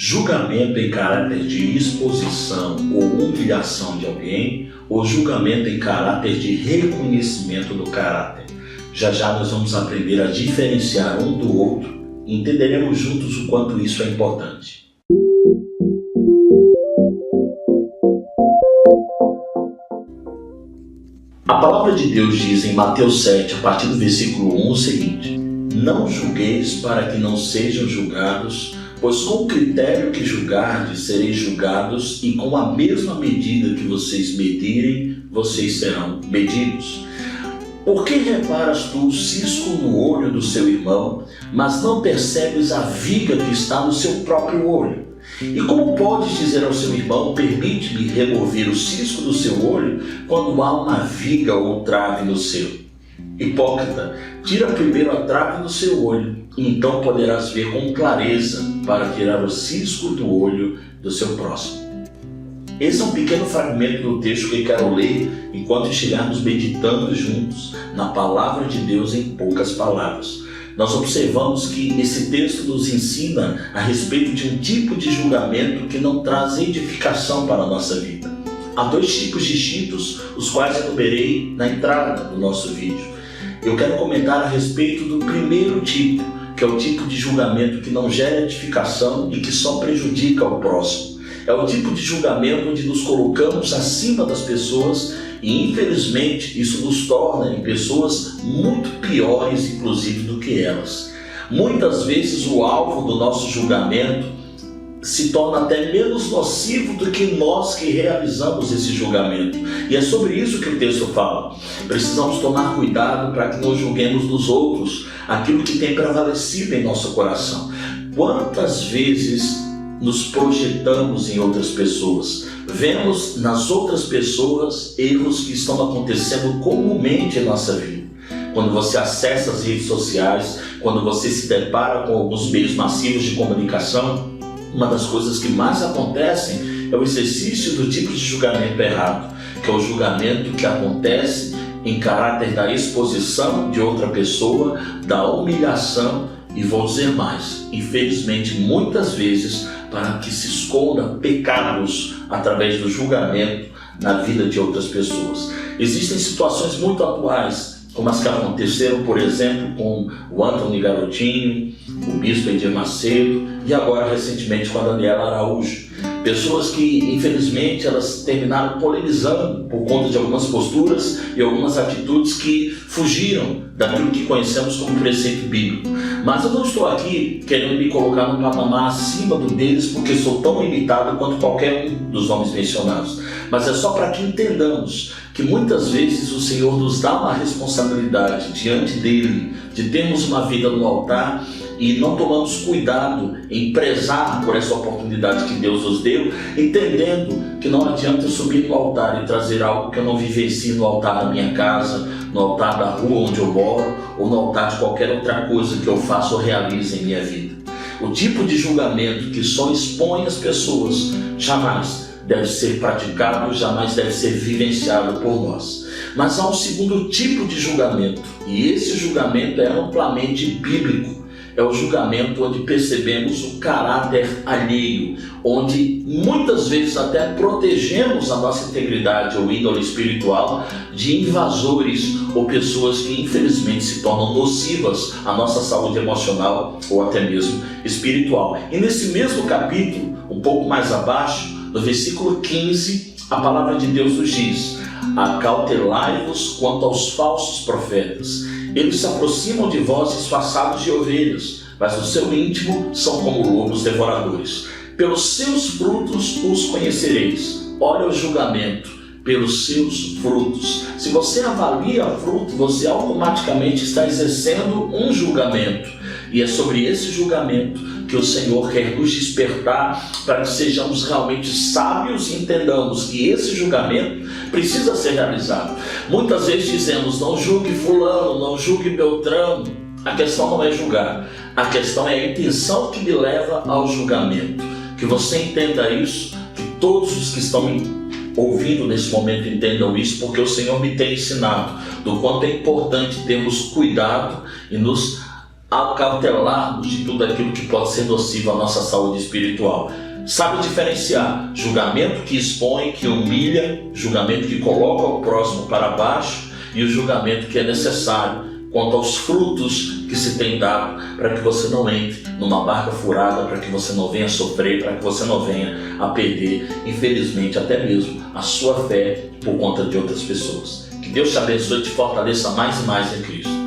Julgamento em caráter de exposição ou humilhação de alguém, ou julgamento em caráter de reconhecimento do caráter. Já já nós vamos aprender a diferenciar um do outro e entenderemos juntos o quanto isso é importante. A palavra de Deus diz em Mateus 7, a partir do versículo 1, o seguinte: Não julgueis para que não sejam julgados, pois com o critério que julgardes sereis julgados, e com a mesma medida que vocês medirem, vocês serão medidos. Por que reparas tu o cisco no olho do seu irmão, mas não percebes a viga que está no seu próprio olho? E como podes dizer ao seu irmão, permite-me remover o cisco do seu olho, quando há uma viga ou trave no seu? Hipócrita, tira primeiro a trave do seu olho, e então poderás ver com clareza para tirar o cisco do olho do seu próximo. Esse é um pequeno fragmento do texto que eu quero ler enquanto estivermos meditando juntos na palavra de Deus em poucas palavras. Nós observamos que esse texto nos ensina a respeito de um tipo de julgamento que não traz edificação para a nossa vida. Há dois tipos distintos, os quais enumerei na entrada do nosso vídeo. Eu quero comentar a respeito do primeiro tipo, que é o tipo de julgamento que não gera edificação e que só prejudica o próximo. É o tipo de julgamento onde nos colocamos acima das pessoas e, infelizmente, isso nos torna em pessoas muito piores, inclusive, do que elas. Muitas vezes o alvo do nosso julgamento se torna até menos nocivo do que nós que realizamos esse julgamento. E é sobre isso que o texto fala. Precisamos tomar cuidado para que não julguemos nos outros aquilo que tem prevalecido em nosso coração. Quantas vezes nos projetamos em outras pessoas? Vemos nas outras pessoas erros que estão acontecendo comumente em nossa vida. Quando você acessa as redes sociais, quando você se depara com alguns meios massivos de comunicação, uma das coisas que mais acontecem é o exercício do tipo de julgamento errado, que é o julgamento que acontece em caráter da exposição de outra pessoa, da humilhação e, vou dizer mais, infelizmente muitas vezes para que se esconda pecados através do julgamento na vida de outras pessoas. Existem situações muito atuais, como as que aconteceram, por exemplo, com o Antony Garotinho, o Bispo Edir Macedo e agora recentemente com a Daniela Araújo. Pessoas que, infelizmente, elas terminaram polemizando por conta de algumas posturas e algumas atitudes que fugiram daquilo que conhecemos como preceito bíblico. Mas eu não estou aqui querendo me colocar num patamar acima do deles, porque sou tão limitado quanto qualquer um dos nomes mencionados. Mas é só para que entendamos que muitas vezes o Senhor nos dá uma responsabilidade diante dele de termos uma vida no altar e não tomamos cuidado em prezar por essa oportunidade que Deus nos deu, entendendo que não adianta eu subir no altar e trazer algo que eu não vivencie no altar da minha casa, no altar da rua onde eu moro ou no altar de qualquer outra coisa que eu faça ou realize em minha vida. O tipo de julgamento que só expõe as pessoas jamais deve ser praticado, jamais deve ser vivenciado por nós. Mas há um segundo tipo de julgamento, e esse julgamento é amplamente bíblico. É o julgamento onde percebemos o caráter alheio, onde muitas vezes até protegemos a nossa integridade ou índole espiritual de invasores ou pessoas que infelizmente se tornam nocivas à nossa saúde emocional ou até mesmo espiritual. E nesse mesmo capítulo, um pouco mais abaixo, no versículo 15, a palavra de Deus nos diz: Acautelai-vos quanto aos falsos profetas. Eles se aproximam de vós disfarçados de ovelhas, mas no seu íntimo são como lobos devoradores. Pelos seus frutos os conhecereis. Olha o julgamento, pelos seus frutos. Se você avalia fruto, você automaticamente está exercendo um julgamento. E é sobre esse julgamento que o Senhor quer nos despertar para que sejamos realmente sábios e entendamos que esse julgamento precisa ser realizado. Muitas vezes dizemos: não julgue fulano, não julgue Beltrano. A questão não é julgar, a questão é a intenção que me leva ao julgamento. Que você entenda isso, que todos os que estão ouvindo nesse momento entendam isso, porque o Senhor me tem ensinado do quanto é importante termos cuidado e nos acautelarmos de tudo aquilo que pode ser nocivo à nossa saúde espiritual. Sabe diferenciar julgamento que expõe, que humilha, julgamento que coloca o próximo para baixo e o julgamento que é necessário quanto aos frutos que se tem dado para que você não entre numa barca furada, para que você não venha sofrer, para que você não venha a perder, infelizmente, até mesmo a sua fé por conta de outras pessoas. Que Deus te abençoe e te fortaleça mais e mais em Cristo.